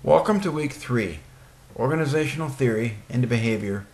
Welcome to Week 3, Organizational Theory and Behavior,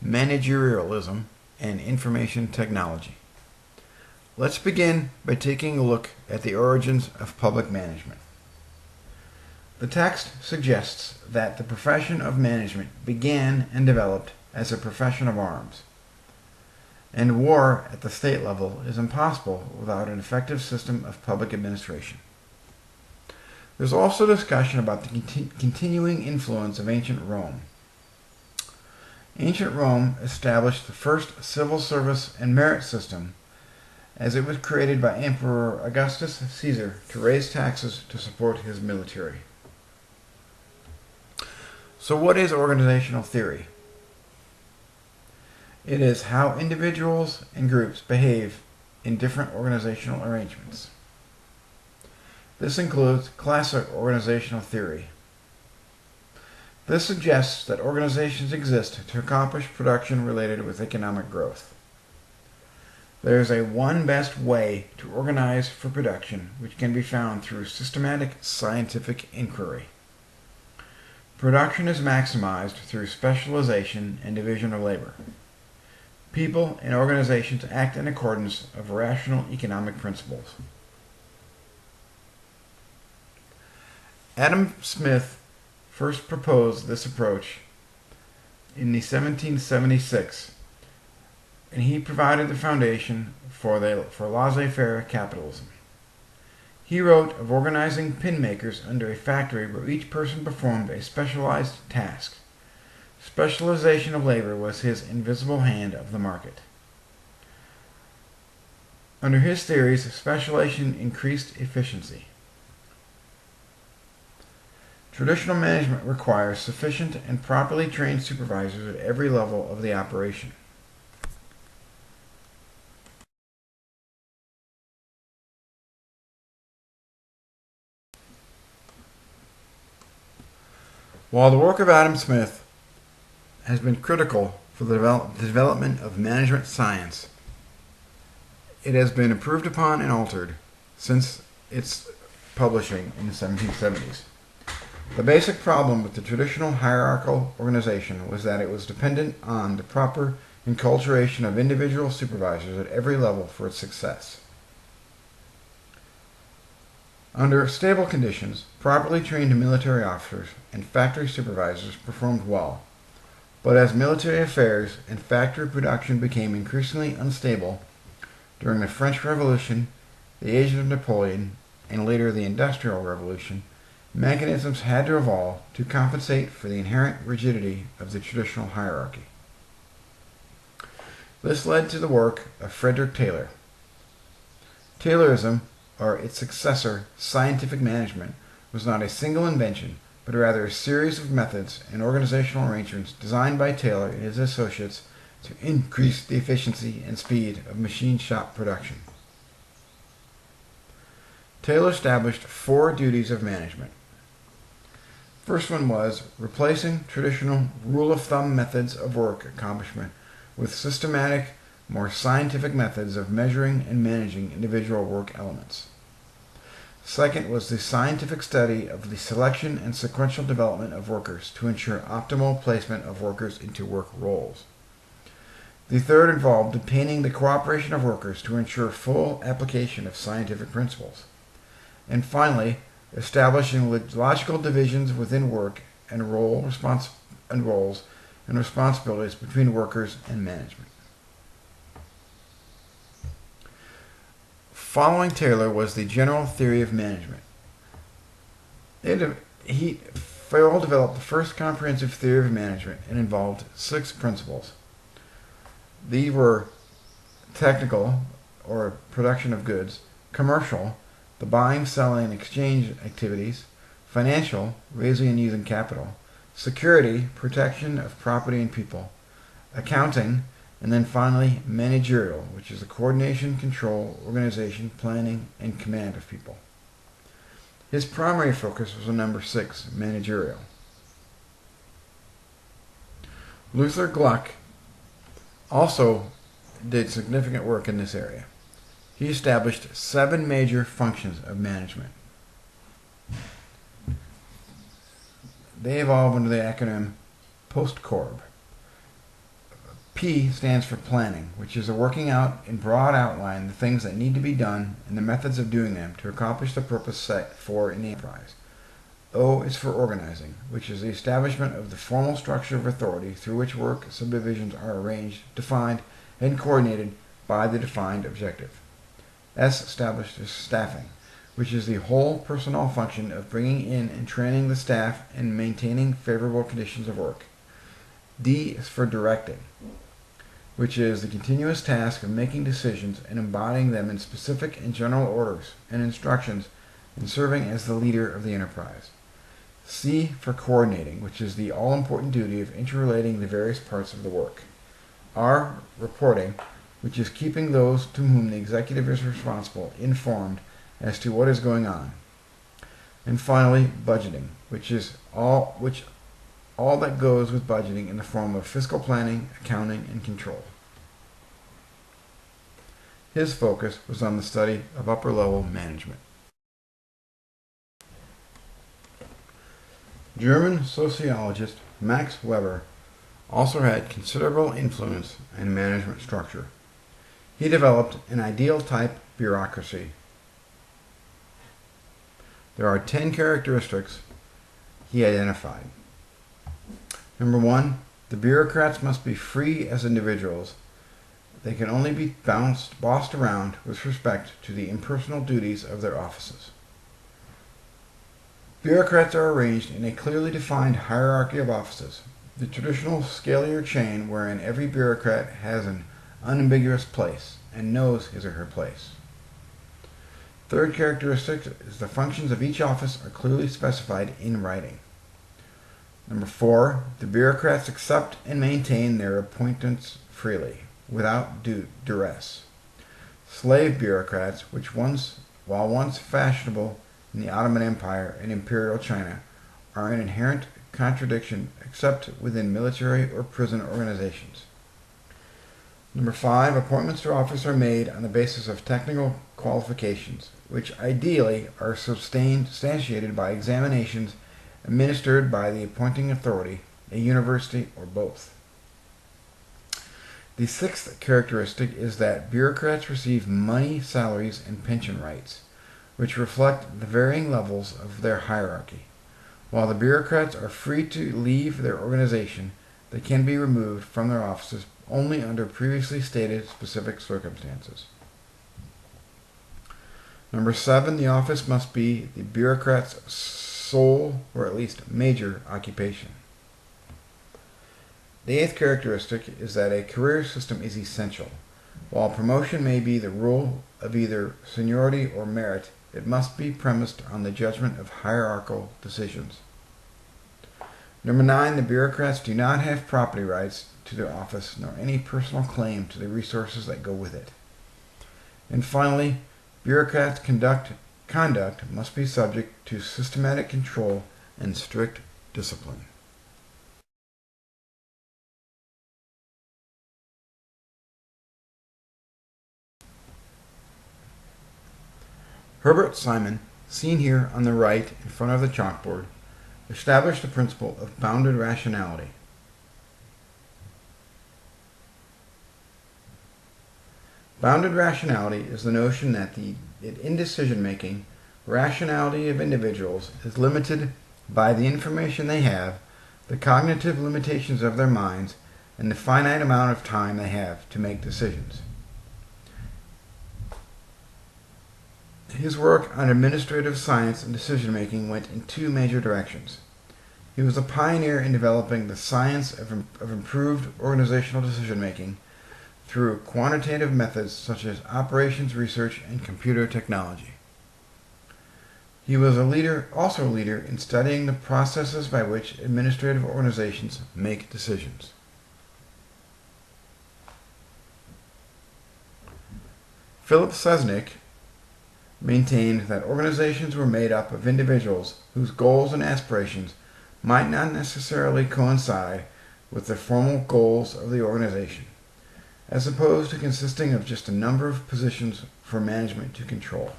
Managerialism, and Information Technology. Let's begin by taking a look at the origins of public management. The text suggests that the profession of management began and developed as a profession of arms, and war at the state level is impossible without an effective system of public administration. There's also discussion about the continuing influence of ancient Rome. Ancient Rome established the first civil service and merit system as it was created by Emperor Augustus Caesar to raise taxes to support his military. So what is organizational theory? It is how individuals and groups behave in different organizational arrangements. This includes classic organizational theory. This suggests that organizations exist to accomplish production related with economic growth. There is a one best way to organize for production, which can be found through systematic scientific inquiry. Production is maximized through specialization and division of labor. People and organizations act in accordance with rational economic principles. Adam Smith first proposed this approach in 1776, and he provided the foundation for laissez-faire capitalism. He wrote of organizing pin makers under a factory where each person performed a specialized task. Specialization of labor was his invisible hand of the market. Under his theories, specialization increased efficiency. Traditional management requires sufficient and properly trained supervisors at every level of the operation. While the work of Adam Smith has been critical for the development of management science, it has been improved upon and altered since its publishing in the 1770s. The basic problem with the traditional hierarchical organization was that it was dependent on the proper enculturation of individual supervisors at every level for its success. Under stable conditions, properly trained military officers and factory supervisors performed well, but as military affairs and factory production became increasingly unstable during the French Revolution, the age of Napoleon, and later the Industrial Revolution, mechanisms had to evolve to compensate for the inherent rigidity of the traditional hierarchy. This led to the work of Frederick Taylor. Taylorism, or its successor, scientific management, was not a single invention, but rather a series of methods and organizational arrangements designed by Taylor and his associates to increase the efficiency and speed of machine shop production. Taylor established 4 duties of management. First one was replacing traditional rule-of-thumb methods of work accomplishment with systematic, more scientific methods of measuring and managing individual work elements. Second was the scientific study of the selection and sequential development of workers to ensure optimal placement of workers into work roles. The third involved obtaining the cooperation of workers to ensure full application of scientific principles. And finally, establishing logical divisions within work and roles and responsibilities between workers and management. Following Taylor was the general theory of management. Farrell developed the first comprehensive theory of management and involved 6 principles. These were technical, or production of goods; commercial, the buying, selling, and exchange activities; financial, raising and using capital; security, protection of property and people; accounting; and then finally managerial, which is the coordination, control, organization, planning, and command of people. His primary focus was on number 6, managerial. Luther Gluck also did significant work in this area. He established 7 major functions of management. they evolve under the acronym POSTCORB. P stands for planning, which is a working out in broad outline the things that need to be done and the methods of doing them to accomplish the purpose set for in the enterprise. O is for organizing, which is the establishment of the formal structure of authority through which work subdivisions are arranged, defined, and coordinated by the defined objective. S establishes staffing, which is the whole personnel function of bringing in and training the staff and maintaining favorable conditions of work. D is for directing, which is the continuous task of making decisions and embodying them in specific and general orders and instructions and serving as the leader of the enterprise. C for coordinating, which is the all-important duty of interrelating the various parts of the work. R, reporting, which is keeping those to whom the executive is responsible informed as to what is going on. And finally, budgeting, which is all that goes with budgeting in the form of fiscal planning, accounting, and control. His focus was on the study of upper-level management. German sociologist Max Weber also had considerable influence in management structure. He developed an ideal type bureaucracy. There are 10 characteristics he identified. Number 1, the bureaucrats must be free as individuals. They can only be bossed around with respect to the impersonal duties of their offices. Bureaucrats are arranged in a clearly defined hierarchy of offices, the traditional scalier chain wherein every bureaucrat has an unambiguous place and knows his or her place. Third characteristic is the functions of each office are clearly specified in writing. Number 4, the bureaucrats accept and maintain their appointments freely, without duress. Slave bureaucrats, while once fashionable in the Ottoman Empire and Imperial China, are an inherent contradiction except within military or prison organizations. Number 5, appointments to office are made on the basis of technical qualifications, which ideally are substantiated by examinations administered by the appointing authority, a university, or both. The 6th characteristic is that bureaucrats receive money, salaries, and pension rights, which reflect the varying levels of their hierarchy. While the bureaucrats are free to leave their organization, they can be removed from their offices only under previously stated specific circumstances. Number 7, the office must be the bureaucrat's sole, or at least major, occupation. The 8th characteristic is that a career system is essential. While promotion may be the rule of either seniority or merit, it must be premised on the judgment of hierarchical decisions. Number 9, the bureaucrats do not have property rights to their office nor any personal claim to the resources that go with it. And finally, bureaucrats' conduct must be subject to systematic control and strict discipline. Herbert Simon, seen here on the right in front of the chalkboard, established the principle of bounded rationality. Bounded rationality is the notion that in decision-making, rationality of individuals is limited by the information they have, the cognitive limitations of their minds, and the finite amount of time they have to make decisions. His work on administrative science and decision-making went in 2 major directions. He was a pioneer in developing the science of improved organizational decision-making through quantitative methods such as operations research and computer technology. He was also a leader in studying the processes by which administrative organizations make decisions. Philip Sesnick maintained that organizations were made up of individuals whose goals and aspirations might not necessarily coincide with the formal goals of the organization, as opposed to consisting of just a number of positions for management to control.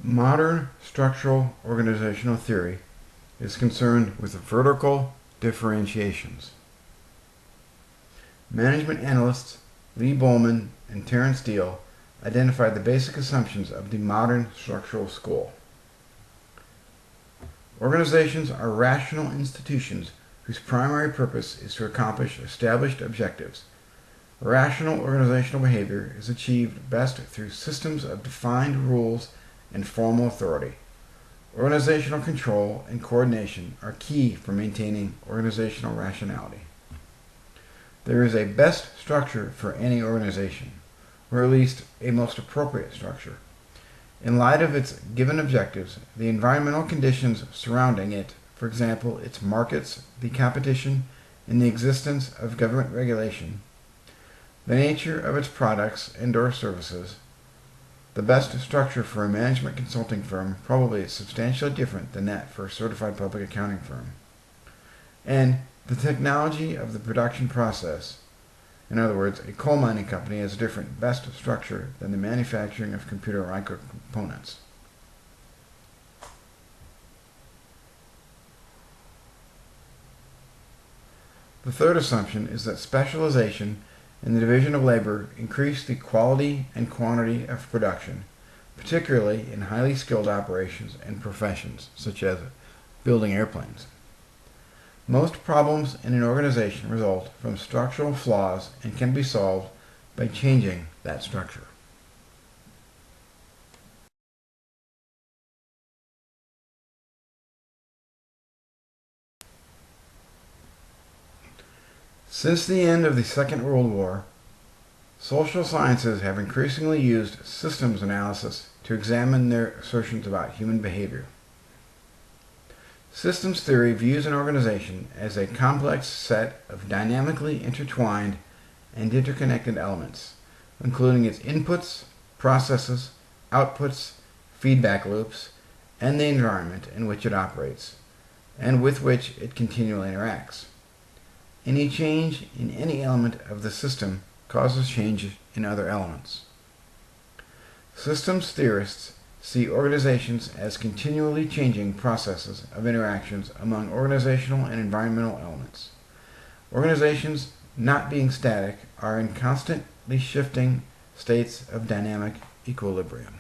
Modern structural organizational theory is concerned with vertical differentiations. Management analysts Lee Bowman and Terence Steele identified the basic assumptions of the modern structural school. Organizations are rational institutions whose primary purpose is to accomplish established objectives. Rational organizational behavior is achieved best through systems of defined rules and formal authority. Organizational control and coordination are key for maintaining organizational rationality. There is a best structure for any organization, or at least a most appropriate structure. In light of its given objectives, the environmental conditions surrounding it, for example, its markets, the competition, and the existence of government regulation, the nature of its products and/or services, the best structure for a management consulting firm probably is substantially different than that for a certified public accounting firm. And the technology of the production process, in other words, a coal mining company has a different best structure than the manufacturing of computer microcomponents. The third assumption is that specialization and the division of labor increase the quality and quantity of production, particularly in highly skilled operations and professions, such as building airplanes. Most problems in an organization result from structural flaws and can be solved by changing that structure. Since the end of the Second World War, social sciences have increasingly used systems analysis to examine their assertions about human behavior. Systems theory views an organization as a complex set of dynamically intertwined and interconnected elements, including its inputs, processes, outputs, feedback loops, and the environment in which it operates, and with which it continually interacts. Any change in any element of the system causes change in other elements. Systems theorists see organizations as continually changing processes of interactions among organizational and environmental elements. Organizations, not being static, are in constantly shifting states of dynamic equilibrium.